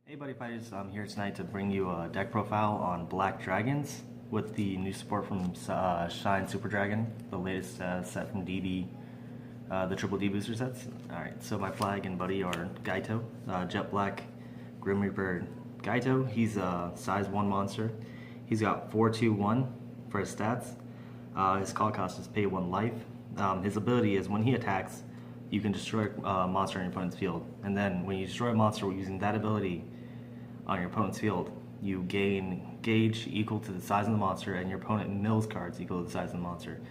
Hey Buddyfighters, I'm here tonight to bring you a deck profile on Black Dragons with the new support from Shine Super Dragon, the latest set from DB, the Triple D booster sets. Alright, so my flag and buddy are Gaito, Jet Black Grim Reaper Gaito. He's a size 1 monster. He's got 4-2-1 for his stats. His call cost is pay 1 life. His ability is when he attacks, you can destroy a monster on your opponent's field. And then when you destroy a monster using that ability on your opponent's field, you gain gauge equal to the size of the monster, and your opponent mills cards equal to the size of the monster.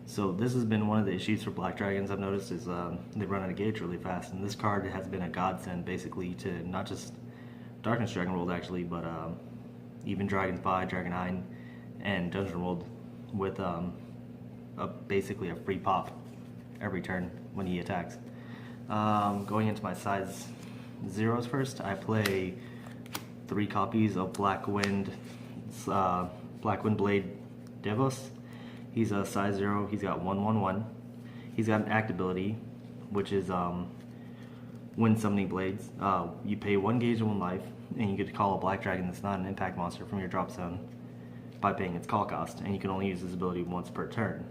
So this has been one of the issues for Black Dragons I've noticed is they run out of gauge really fast, and this card has been a godsend basically to not just Darkness Dragon World actually, but even Dragon 5, Dragon 9, and Dungeon World with basically a free pop every turn when he attacks. Going into my size zeros first, I play 3 copies of Blackwind Blade Devos. He's a size 0. He's got 1/1/1. He's got an act ability, which is when summoning blades. You pay 1 gauge and 1 life, and you get to call a black dragon that's not an impact monster from your drop zone by paying its call cost, and you can only use this ability once per turn.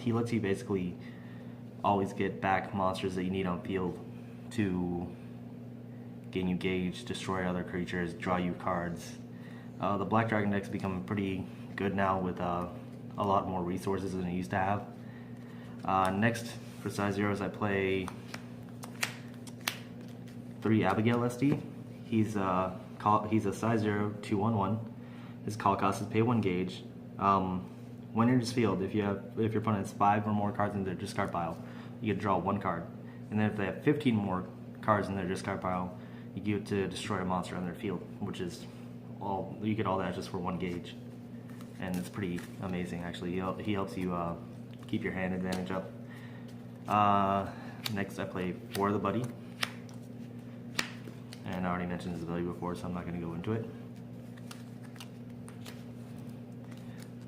He lets you basically always get back monsters that you need on field to gain you gauge, destroy other creatures, draw you cards. The Black Dragon deck's become pretty good now with a lot more resources than it used to have. Next, for size zeros, I play 3 Abygale SD. He's a size 0, 2/1/1. His call cost is pay 1 gauge. When you're in this field, if your opponent has 5 or more cards in their discard pile, you get to draw 1 card. And then if they have 15 more cards in their discard pile, you get to destroy a monster on their field, which is you get all that just for 1 gauge. And it's pretty amazing actually. He helps you keep your hand advantage up. Next I play 4 of the Buddy. And I already mentioned his ability before, so I'm not going to go into it.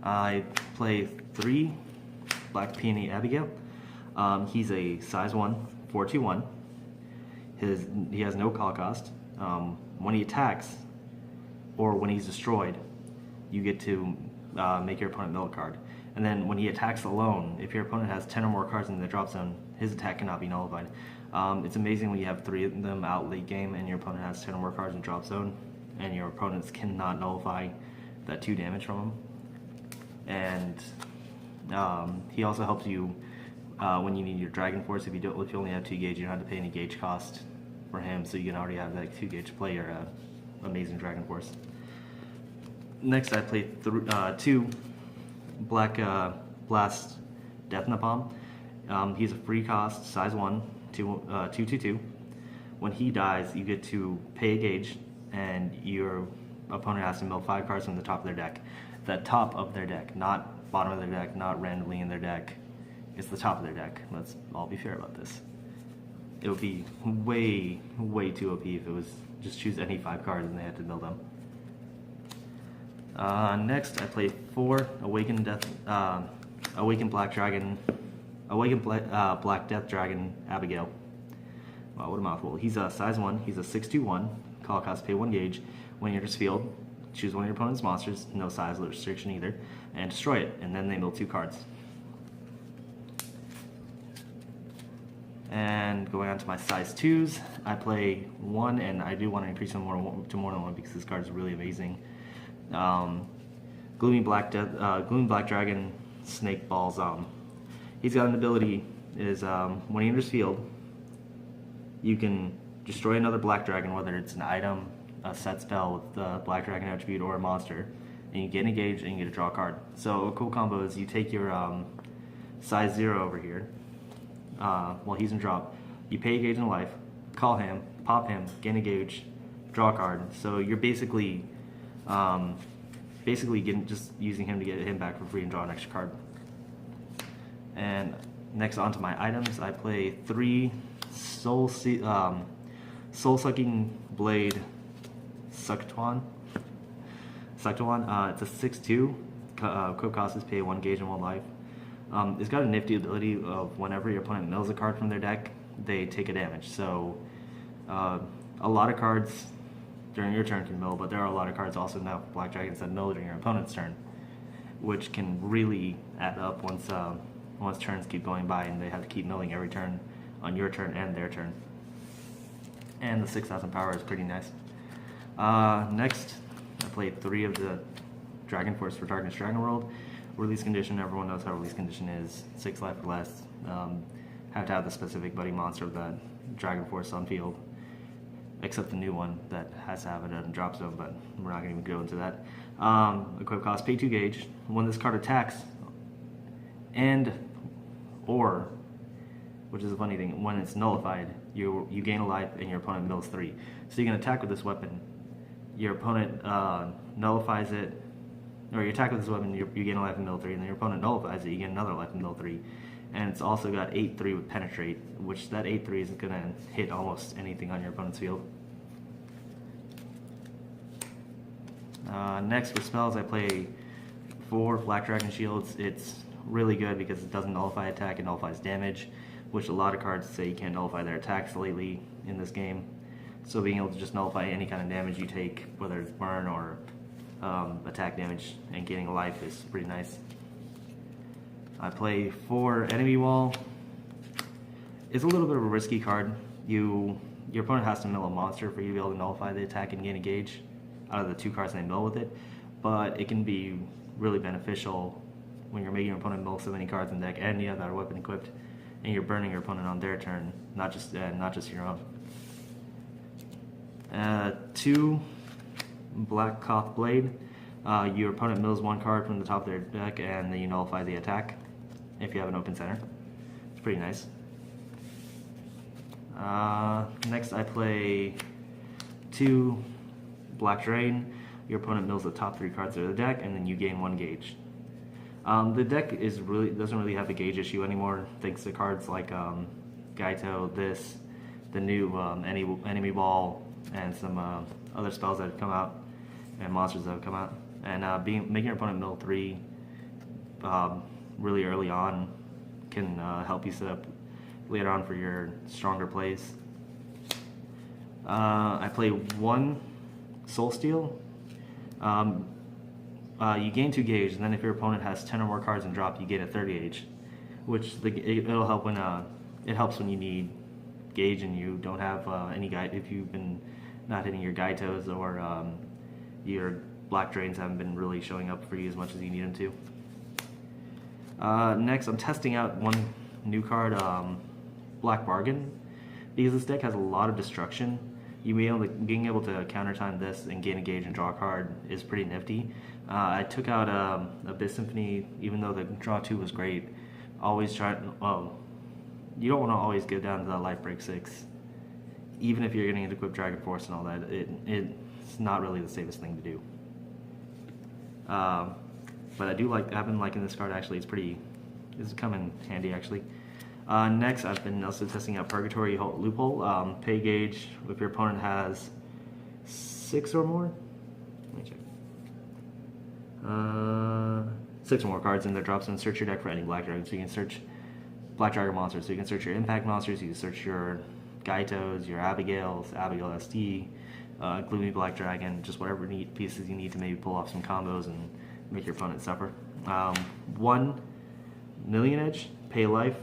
I play 3 Black Peony Abygale. He's a size 1, 4/2/1. He has no call cost. When he attacks, or when he's destroyed, you get to make your opponent mill a card. And then when he attacks alone, if your opponent has 10 or more cards in the drop zone, his attack cannot be nullified. It's amazing when you have 3 of them out late game and your opponent has 10 or more cards in drop zone, and your opponents cannot nullify that 2 damage from him. And he also helps you when you need your Dragon Force. If you only have 2 gauge, you don't have to pay any gauge cost for him, so you can already have that 2 gauge to play your amazing Dragon Force. Next, I play 2 Black Blast Death Napalm. He's a free cost, size 1, 2/2/2. When he dies, you get to pay a gauge, and your opponent has to mill 5 cards from the top of their deck. The top of their deck, not bottom of their deck, not randomly in their deck. It's the top of their deck. Let's all be fair about this. It would be way, way too OP if it was just choose any 5 cards and they had to mill them. Next, I play 4 Awakened Black Death Dragon Abygale. Wow, what a mouthful. He's a size 1. He's a 6/2/1. Call cost pay 1 gauge. When you're in this field, choose one of your opponent's monsters, no size restriction either, and destroy it, and then they mill 2 cards. And going on to my size 2s, I play 1, and I do want to increase them to more than 1 because this card is really amazing. Gloomy Black Dragon Snake Balls. He's got an ability is when he enters field, you can destroy another Black Dragon, whether it's an item, a set spell with the Black Dragon attribute, or a monster, and you get engaged and you get to draw a card. So a cool combo is you take your size 0 over here while he's in drop, you pay a gauge in life, call him, pop him, gain a gauge, draw a card. So you're basically just using him to get him back for free and draw an extra card. And next onto my items, I play 3 Soul Sucking Blade Suctuan. It's a 6/2. Quick cost is pay 1 gauge and 1 life. It's got a nifty ability of whenever your opponent mills a card from their deck, they take a damage. So a lot of cards during your turn can mill, but there are a lot of cards also now for Black Dragons that mill during your opponent's turn, which can really add up once turns keep going by and they have to keep milling every turn on your turn and their turn. And the 6,000 power is pretty nice. Next, I played 3 of the Dragon Force for Darkness Dragon World. Release condition, everyone knows how release condition is. 6 life or less. Have to have the specific buddy monster of that Dragon Force on field. Except the new one that has to have it in a drop zone, but we're not going to even go into that. Equip cost, pay 2 gauge. When this card attacks, or, which is a funny thing, when it's nullified, you gain a life and your opponent mills 3. So you can attack with this weapon. Your opponent nullifies it, or you attack with this weapon, you gain a life and mill 3, and then your opponent nullifies it, you get another life and mill 3. And it's also got 8/3 with penetrate, which that 8/3 is going to hit almost anything on your opponent's field. Next for spells, I play 4 Black Dragon Shields. It's really good because it doesn't nullify attack, it nullifies damage, which a lot of cards say you can't nullify their attacks lately in this game. So being able to just nullify any kind of damage you take, whether it's burn or attack damage, and getting a life is pretty nice. I play 4 Enemy Wall. It's a little bit of a risky card. Your opponent has to mill a monster for you to be able to nullify the attack and gain a gauge out of the 2 cards they mill with it, but it can be really beneficial when you're making your opponent mill so many cards in the deck and you have that weapon equipped, and you're burning your opponent on their turn, not just your own. 2 Black Koth Blade. Your opponent mills 1 card from the top of their deck, and then you nullify the attack if you have an open center. It's pretty nice. Next, I play 2 Black Drain. Your opponent mills the top 3 cards of the deck, and then you gain 1 gauge. The deck doesn't really have a gauge issue anymore, thanks to cards like Gaito, the new Enemy Ball, and some other spells that have come out, and monsters that have come out. And making your opponent mill 3 really early on can help you set up later on for your stronger plays. I play 1 Soul Steal. You gain 2 gauge, and then if your opponent has 10 or more cards in drop, you get a 30 gauge, which it'll help when it helps when you need gauge and you don't have any guide. If you've been not hitting your Gaitos, or your Black Drains haven't been really showing up for you as much as you need them to. Next, I'm testing out 1 new card, Black Bargain, because this deck has a lot of destruction. Being able to counter time this and gain a gauge and draw a card is pretty nifty. I took out Abyss Symphony, even though the draw 2 was great. Always try. You don't want to always go down to the life break 6, even if you're getting into equip Dragon Force and all that. It's not really the safest thing to do. But I've been liking this card actually. It's come in handy actually. Next, I've been also testing out Purgatory Loophole. Pay gauge if your opponent has 6 or more. Let me check. 6 or more cards in their drop zone. Search your deck for any Black Dragon. So you can search Black Dragon monsters. So you can search your impact monsters. You can search your Gaitos, your Abygales, Abygale SD, Gloomy Black Dragon, just whatever pieces you need to maybe pull off some combos and make your opponent suffer. 1 Million Edge, pay life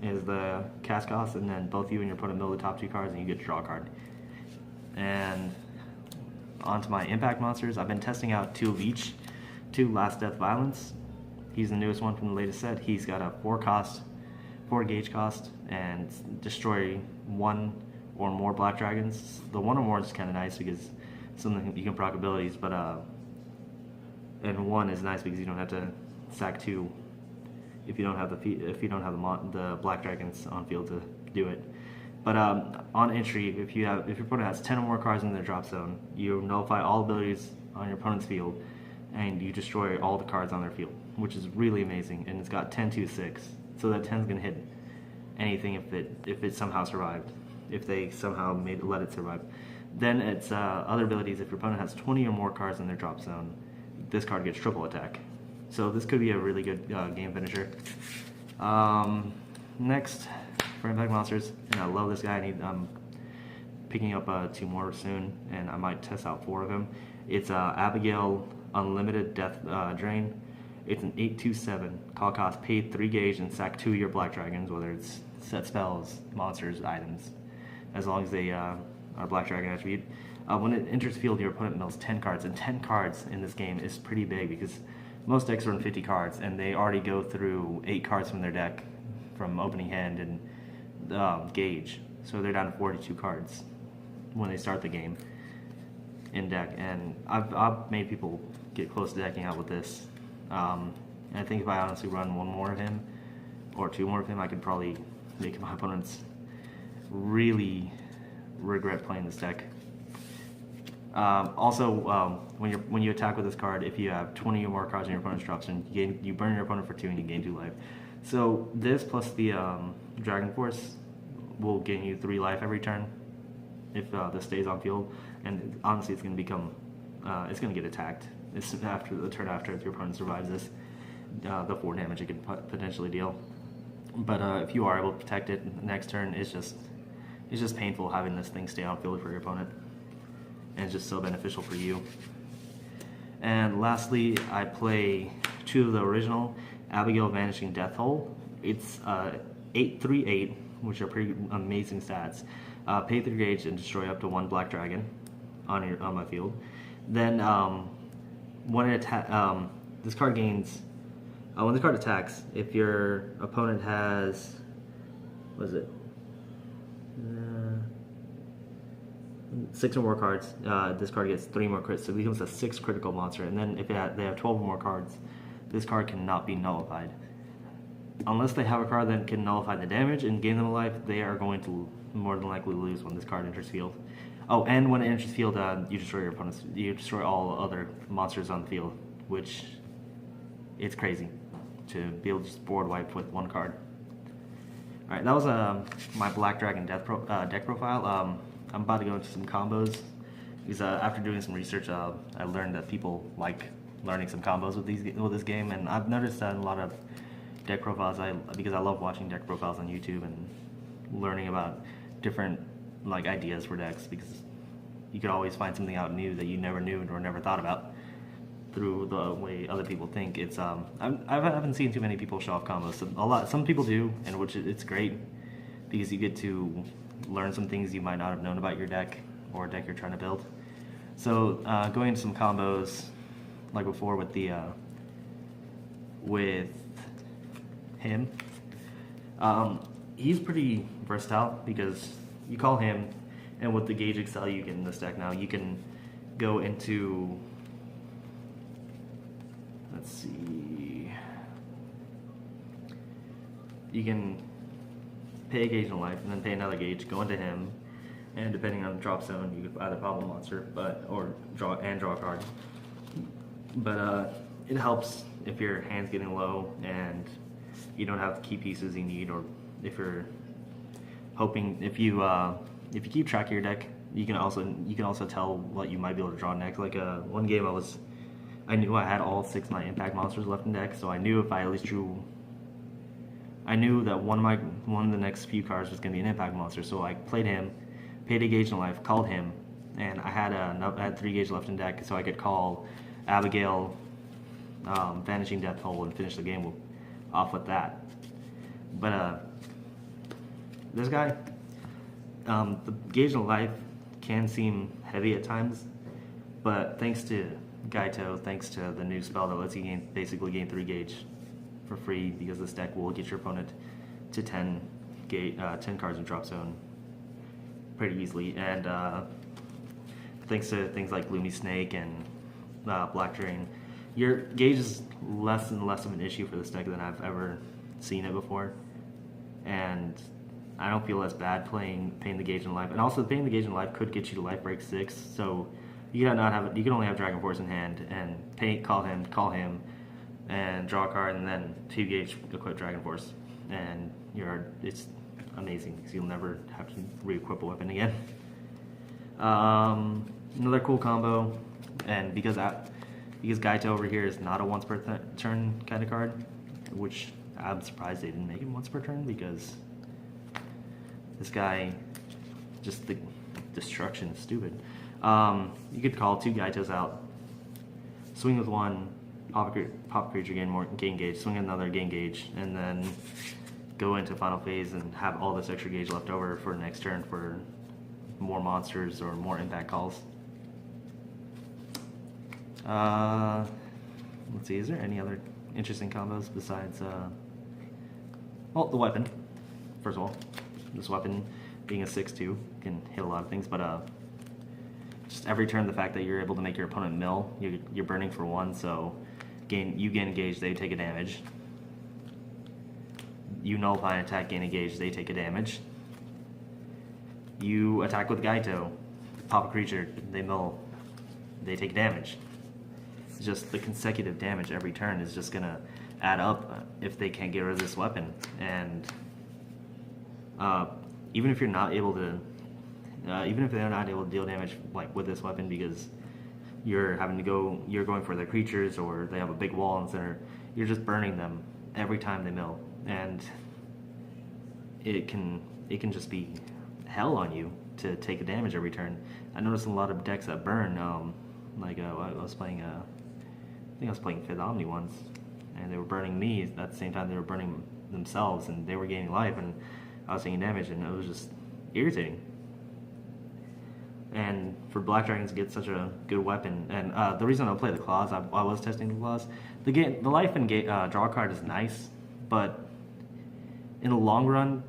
is the cast cost, and then both you and your opponent mill the top 2 cards and you get to draw a card. And onto my impact monsters. I've been testing out 2 of each. 2 Last Death Violence. He's the newest one from the latest set. He's got a 4 gauge cost, and destroy 1 or more Black Dragons. The 1 or more is kind of nice because something you can proc abilities, but and 1 is nice because you don't have to sack 2 if you don't have the Black Dragons on field to do it. But on entry, if your opponent has 10 or more cards in their drop zone, you nullify all abilities on your opponent's field, and you destroy all the cards on their field, which is really amazing. And it's got 10, 2, 6, so that 10 is gonna hit anything if it somehow survived, if they somehow let it survive. Then it's other abilities. If your opponent has 20 or more cards in their drop zone, this card gets triple attack. So this could be a really good game finisher. Next, for impact monsters, and I love this guy. picking up 2 more soon, and I might test out 4 of them. It's Abygale Unlimited Death Drain. It's an 8/2/7. Call cost, pay 3 gauge and sack 2 of your black dragons, whether it's set spells, monsters, items, as long as they are black dragon attribute. When it enters field, your opponent mills 10 cards, and 10 cards in this game is pretty big because most decks run 50 cards, and they already go through 8 cards from their deck from opening hand and gauge. So they're down to 42 cards when they start the game in deck, and I've made people get close to decking out with this. And I think if I honestly run 1 more of him or 2 more of him, I could probably make my opponents really regret playing this deck. When you attack with this card, if you have 20 or more cards in your opponent's drops, you burn your opponent for 2 and you gain 2 life. So this plus the Dragon Force will gain you 3 life every turn if this stays on field. And honestly, it's going to become, it's going to get attacked. It's after the turn after if your opponent survives this, the 4 damage it can potentially deal. But if you are able to protect it next turn, it's just painful having this thing stay on field for your opponent, and it's just so beneficial for you. And lastly, I play 2 of the original Abygale Vanishing Death Hole. It's 8/3/8, which are pretty amazing stats. Pay 3 gauge and destroy up to 1 black dragon on my field. Then when it this card gains when this card attacks, if your opponent has, what is it? 6 or more cards, this card gets 3 more crits, so it becomes a 6 critical monster. And then if they have 12 or more cards, this card cannot be nullified. Unless they have a card that can nullify the damage and gain them a life, they are going to more than likely lose when this card enters field. Oh, and when it enters field, you destroy your opponents. You destroy all other monsters on the field, which it's crazy to be able to just board wipe with 1 card. All right, that was my Black Dragon deck profile. I'm about to go into some combos because after doing some research, I learned that people like learning some combos with this game, and I've noticed that in a lot of deck profiles, because I love watching deck profiles on YouTube and learning about different ideas for decks, because you could always find something out new that you never knew or never thought about through the way other people think. It's I haven't seen too many people show off combos. Some people do, and which it's great because you get to learn some things you might not have known about your deck or a deck you're trying to build. So going into some combos like before with the with him, he's pretty versatile because you call him, and with the Gauge Excel you get in this deck now, you can go into, let's see, you can pay a gauge in life and then pay another gauge, go into him, and depending on the drop zone, you could either pop a monster or draw a card. But it helps if your hand's getting low and you don't have the key pieces you need, or if you're hoping, if you keep track of your deck, you can also tell what you might be able to draw next. Like one game I knew I had all 6 of my impact monsters left in deck, so I knew if I at least drew, I knew that one of the next few cards was going to be an impact monster. So I played him, paid a gauge in life, called him, and I had 3 gauge left in deck, so I could call Abygale Vanishing Death Hole and finish the game off with that. But this guy, the gauge in life can seem heavy at times, but thanks to Gaito, thanks to the new spell that lets you basically gain 3 gauge for free, because this deck will get your opponent to 10 cards in drop zone pretty easily, and thanks to things like Gloomy Snake and Black Drain, your gauge is less and less of an issue for this deck than I've ever seen it before, and I don't feel as bad paying the gauge in life. And also, paying the gauge in life could get you to life break 6, so you can only have Dragon Force in hand and call him, and draw a card, and then 2 gauge equip Dragon Force, and it's amazing because you'll never have to re-equip a weapon again. Another cool combo, and because Gaito over here is not a once per turn kind of card, which I'm surprised they didn't make him once per turn, because this guy, just the destruction is stupid. You could call 2 Gaitos out, swing with 1, pop a creature, gain gauge, swing another, gain gauge, and then go into final phase and have all this extra gauge left over for next turn for more monsters or more impact calls. Let's see, is there any other interesting combos besides, well, the weapon. First of all, this weapon being a 6/2 can hit a lot of things, but just every turn, the fact that you're able to make your opponent mill, you're burning for 1, so you gain a gauge, they take a damage. You nullify an attack, gain a gauge, they take a damage. You attack with Gaito, pop a creature, they mill, they take damage. It's just the consecutive damage every turn is just gonna add up if they can't get rid of this weapon. And even if you're not able to, even if they're not able to deal damage like with this weapon because you're going for their creatures or they have a big wall in the center, you're just burning them every time they mill, and it can just be hell on you to take a damage every turn. I noticed a lot of decks that burn, like I was playing, I think I was playing 5th Omni once, and they were burning me at the same time they were burning themselves, and they were gaining life, and I was taking damage, and it was just irritating. And for Black Dragons to get such a good weapon, and the reason I play the claws, I was testing the claws. The life and draw card is nice, but in the long run,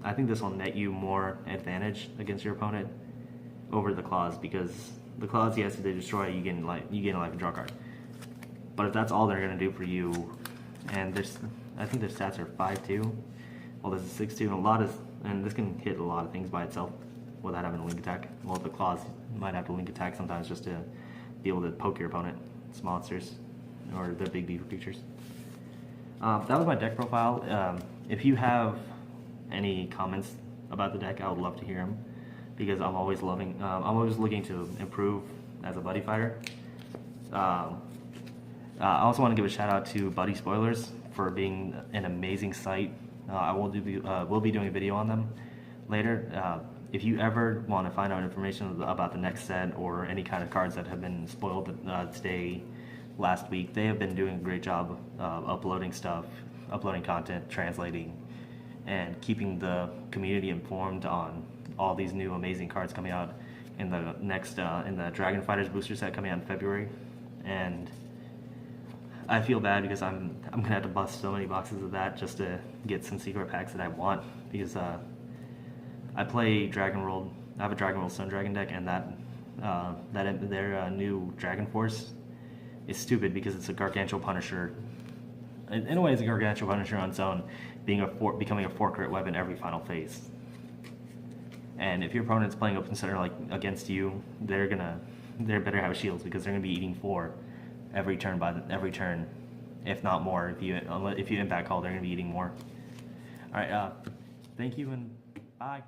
I think this will net you more advantage against your opponent over the claws, because the claws, yes, if they destroy it, you gain a life and draw card. But if that's all they're gonna do for you, and I think their stats are 5/2. Well, this is 6/2, and this can hit a lot of things by itself without having a link attack. Well, the claws, you might have to link attack sometimes just to be able to poke your opponent. It's monsters or the big beaver creatures. That was my deck profile. If you have any comments about the deck, I would love to hear them, because I'm always looking to improve as a buddy fighter. I also want to give a shout out to Buddy Spoilers for being an amazing site. We'll be doing a video on them later. If you ever want to find out information about the next set or any kind of cards that have been spoiled today, last week, they have been doing a great job of uploading content, translating, and keeping the community informed on all these new amazing cards coming out in the next in the Dragon Fighters booster set coming out in February. And I feel bad because I'm gonna have to bust so many boxes of that just to get some secret packs that I want, because I play Dragon World. I have a Dragon World Sun Dragon deck, and their new Dragon Force is stupid because it's a Gargantuan Punisher. In a way, it's a Gargantuan Punisher on its own, becoming a 4-crit weapon every final phase. And if your opponent's playing open center like against you, they better have shields, because they're gonna be eating 4 every turn, if not more. If you impact call, they're gonna be eating more. All right, thank you and bye.